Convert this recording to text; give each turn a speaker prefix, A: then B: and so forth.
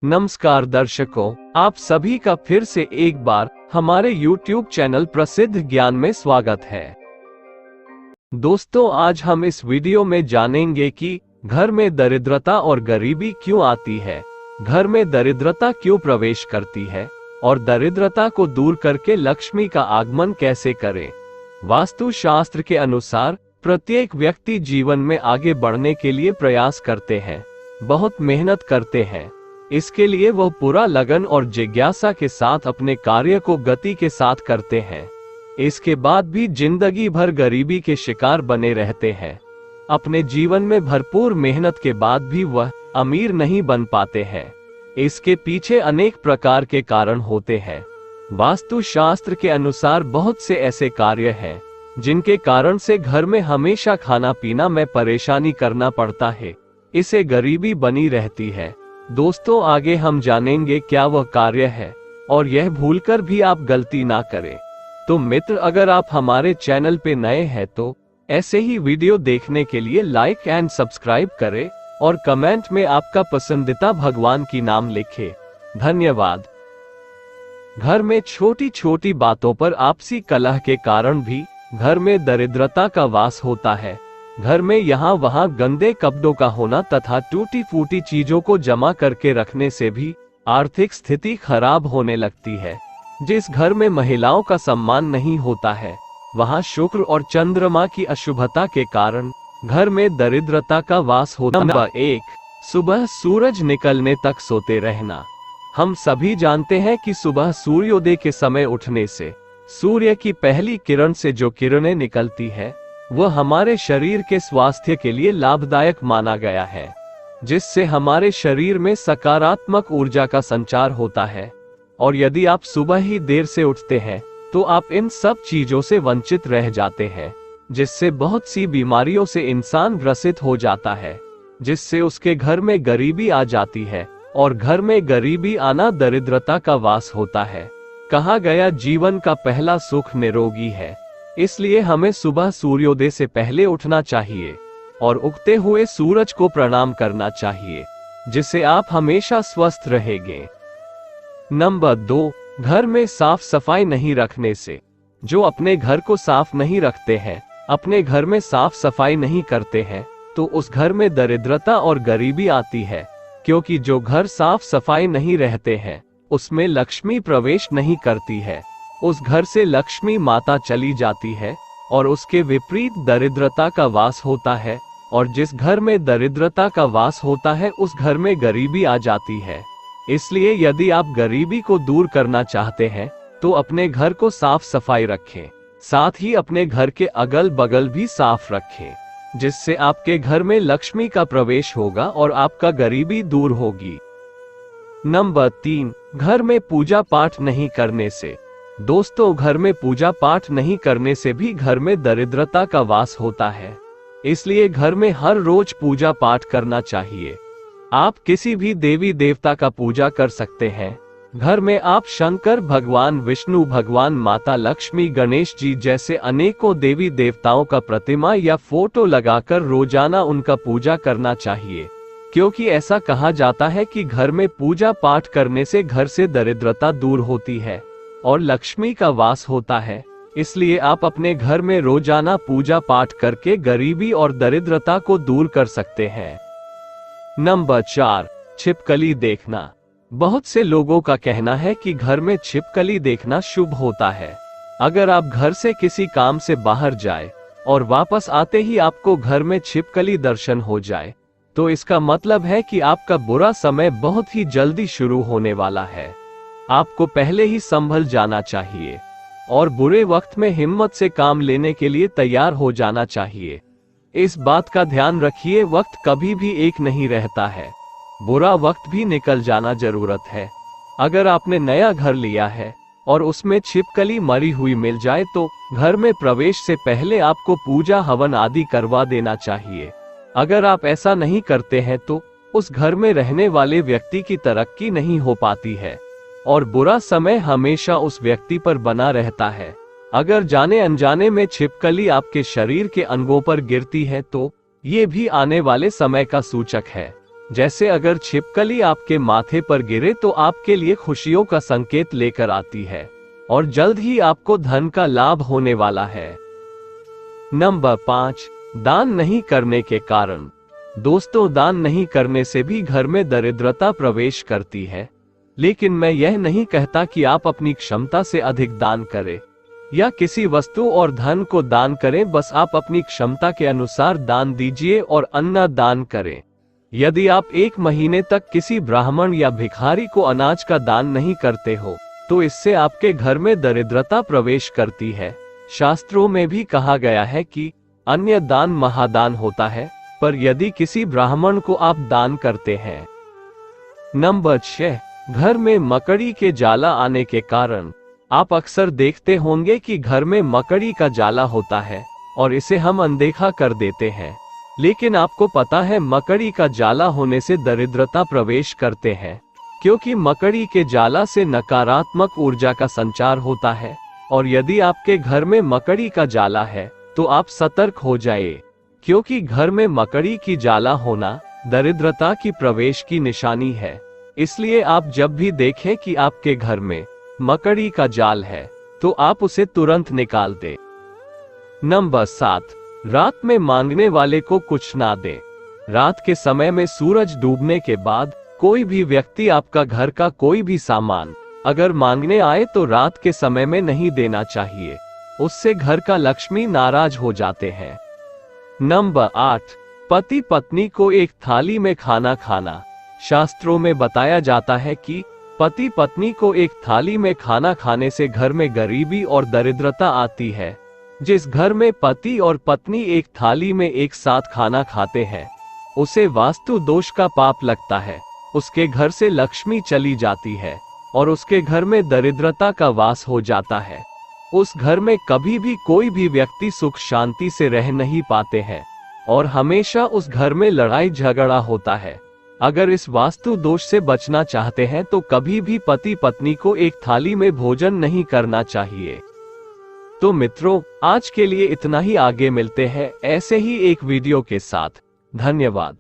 A: नमस्कार दर्शकों, आप सभी का फिर से एक बार हमारे YouTube चैनल प्रसिद्ध ज्ञान में स्वागत है। दोस्तों, आज हम इस वीडियो में जानेंगे कि घर में दरिद्रता और गरीबी क्यों आती है, घर में दरिद्रता क्यों प्रवेश करती है और दरिद्रता को दूर करके लक्ष्मी का आगमन कैसे करें। वास्तुशास्त्र के अनुसार प्रत्येक व्यक्ति जीवन में आगे बढ़ने के लिए प्रयास करते हैं, बहुत मेहनत करते हैं। इसके लिए वह पूरा लगन और जिज्ञासा के साथ अपने कार्य को गति के साथ करते हैं। इसके बाद भी जिंदगी भर गरीबी के शिकार बने रहते हैं। अपने जीवन में भरपूर मेहनत के बाद भी वह अमीर नहीं बन पाते हैं। इसके पीछे अनेक प्रकार के कारण होते हैं। वास्तुशास्त्र के अनुसार बहुत से ऐसे कार्य हैं जिनके कारण से घर में हमेशा खाना पीना में परेशानी करना पड़ता है, इसे गरीबी बनी रहती है। दोस्तों, आगे हम जानेंगे क्या वह कार्य है और यह भूलकर भी आप गलती ना करें। तो मित्र, अगर आप हमारे चैनल पे नए हैं तो ऐसे ही वीडियो देखने के लिए लाइक एंड सब्सक्राइब करें और कमेंट में आपका पसंदीदा भगवान की नाम लिखें। धन्यवाद। घर में छोटी छोटी बातों पर आपसी कलह के कारण भी घर में दरिद्रता का वास होता है। घर में यहाँ वहाँ गंदे कपड़ों का होना तथा टूटी फूटी चीजों को जमा करके रखने से भी आर्थिक स्थिति खराब होने लगती है। जिस घर में महिलाओं का सम्मान नहीं होता है, वहाँ शुक्र और चंद्रमा की अशुभता के कारण घर में दरिद्रता का वास होता है। नंबर 1, सुबह सूरज निकलने तक सोते रहना। हम सभी जानते हैं कि सुबह सूर्योदय के समय उठने से सूर्य की पहली किरण से जो किरणें निकलती है वह हमारे शरीर के स्वास्थ्य के लिए लाभदायक माना गया है, जिससे हमारे शरीर में सकारात्मक ऊर्जा का संचार होता है। और यदि आप सुबह ही देर से उठते हैं तो आप इन सब चीजों से वंचित रह जाते हैं, जिससे बहुत सी बीमारियों से इंसान ग्रसित हो जाता है, जिससे उसके घर में गरीबी आ जाती है। और घर में गरीबी आना दरिद्रता का वास होता है। कहा गया, जीवन का पहला सुख निरोगी है। इसलिए हमें सुबह सूर्योदय से पहले उठना चाहिए और उगते हुए सूरज को प्रणाम करना चाहिए, जिससे आप हमेशा स्वस्थ रहेंगे। नंबर 2, घर में साफ सफाई नहीं रखने से। जो अपने घर को साफ नहीं रखते हैं, अपने घर में साफ सफाई नहीं करते हैं, तो उस घर में दरिद्रता और गरीबी आती है। क्योंकि जो घर साफ सफाई नहीं रहते हैं उसमें लक्ष्मी प्रवेश नहीं करती है, उस घर से लक्ष्मी माता चली जाती है और उसके विपरीत दरिद्रता का वास होता है। और जिस घर में दरिद्रता का वास होता है उस घर में गरीबी आ जाती है। इसलिए यदि आप गरीबी को दूर करना चाहते हैं तो अपने घर को साफ सफाई रखें, साथ ही अपने घर के अगल बगल भी साफ रखें, जिससे आपके घर में लक्ष्मी का प्रवेश होगा और आपका गरीबी दूर होगी। नंबर 3, घर में पूजा पाठ नहीं करने से। दोस्तों, घर में पूजा पाठ नहीं करने से भी घर में दरिद्रता का वास होता है। इसलिए घर में हर रोज पूजा पाठ करना चाहिए। आप किसी भी देवी देवता का पूजा कर सकते हैं। घर में आप शंकर भगवान, विष्णु भगवान, माता लक्ष्मी, गणेश जी जैसे अनेकों देवी देवताओं का प्रतिमा या फोटो लगाकर रोजाना उनका पूजा करना चाहिए। क्योंकि ऐसा कहा जाता है कि घर में पूजा पाठ करने से घर से दरिद्रता दूर होती है और लक्ष्मी का वास होता है। इसलिए आप अपने घर में रोजाना पूजा पाठ करके गरीबी और दरिद्रता को दूर कर सकते हैं। नंबर 4, छिपकली देखना। बहुत से लोगों का कहना है कि घर में छिपकली देखना शुभ होता है। अगर आप घर से किसी काम से बाहर जाए और वापस आते ही आपको घर में छिपकली दर्शन हो जाए, तो इसका मतलब है कि आपका बुरा समय बहुत ही जल्दी शुरू होने वाला है। आपको पहले ही संभल जाना चाहिए और बुरे वक्त में हिम्मत से काम लेने के लिए तैयार हो जाना चाहिए। इस बात का ध्यान रखिए, वक्त कभी भी एक नहीं रहता है, बुरा वक्त भी निकल जाना जरूरत है। अगर आपने नया घर लिया है और उसमें छिपकली मरी हुई मिल जाए तो घर में प्रवेश से पहले आपको पूजा हवन आदि करवा देना चाहिए। अगर आप ऐसा नहीं करते हैं तो उस घर में रहने वाले व्यक्ति की तरक्की नहीं हो पाती है और बुरा समय हमेशा उस व्यक्ति पर बना रहता है। अगर जाने अनजाने में छिपकली आपके शरीर के अंगों पर गिरती है तो ये भी आने वाले समय का सूचक है। जैसे अगर छिपकली आपके माथे पर गिरे तो आपके लिए खुशियों का संकेत लेकर आती है और जल्द ही आपको धन का लाभ होने वाला है। नंबर 5, दान नहीं करने के कारण। दोस्तों, दान नहीं करने से भी घर में दरिद्रता प्रवेश करती है, लेकिन मैं यह नहीं कहता कि आप अपनी क्षमता से अधिक दान करें या किसी वस्तु और धन को दान करें। बस आप अपनी क्षमता के अनुसार दान दीजिए और अन्न दान करें। यदि आप 1 महीने तक किसी ब्राह्मण या भिखारी को अनाज का दान नहीं करते हो तो इससे आपके घर में दरिद्रता प्रवेश करती है। शास्त्रों में भी कहा गया है कि अन्य दान महादान होता है, पर यदि किसी ब्राह्मण को आप दान करते हैं। नंबर 6, घर में मकड़ी के जाला आने के कारण। आप अक्सर देखते होंगे कि घर में मकड़ी का जाला होता है और इसे हम अनदेखा कर देते हैं, लेकिन आपको पता है मकड़ी का जाला होने से दरिद्रता प्रवेश करते हैं, क्योंकि मकड़ी के जाला से नकारात्मक ऊर्जा का संचार होता है। और यदि आपके घर में मकड़ी का जाला है तो आप सतर्क हो जाइए, क्योंकि घर में मकड़ी की जाला होना दरिद्रता की प्रवेश की निशानी है। इसलिए आप जब भी देखें कि आपके घर में मकड़ी का जाल है तो आप उसे तुरंत निकाल दें। नंबर 7, रात में मांगने वाले को कुछ ना दें। रात के समय में सूरज डूबने के बाद कोई भी व्यक्ति आपका घर का कोई भी सामान अगर मांगने आए तो रात के समय में नहीं देना चाहिए, उससे घर का लक्ष्मी नाराज हो जाते हैं। नंबर 8, पति पत्नी को एक थाली में खाना खाना। शास्त्रों में बताया जाता है कि पति पत्नी को एक थाली में खाना खाने से घर में गरीबी और दरिद्रता आती है। जिस घर में पति और पत्नी एक थाली में एक साथ खाना खाते हैं उसे वास्तु दोष का पाप लगता है, उसके घर से लक्ष्मी चली जाती है और उसके घर में दरिद्रता का वास हो जाता है। उस घर में कभी भी कोई भी व्यक्ति सुख शांति से रह नहीं पाते हैं और हमेशा उस घर में लड़ाई झगड़ा होता है। अगर इस वास्तु दोष से बचना चाहते हैं तो कभी भी पति पत्नी को एक थाली में भोजन नहीं करना चाहिए। तो मित्रों, आज के लिए इतना ही। आगे मिलते हैं ऐसे ही एक वीडियो के साथ। धन्यवाद।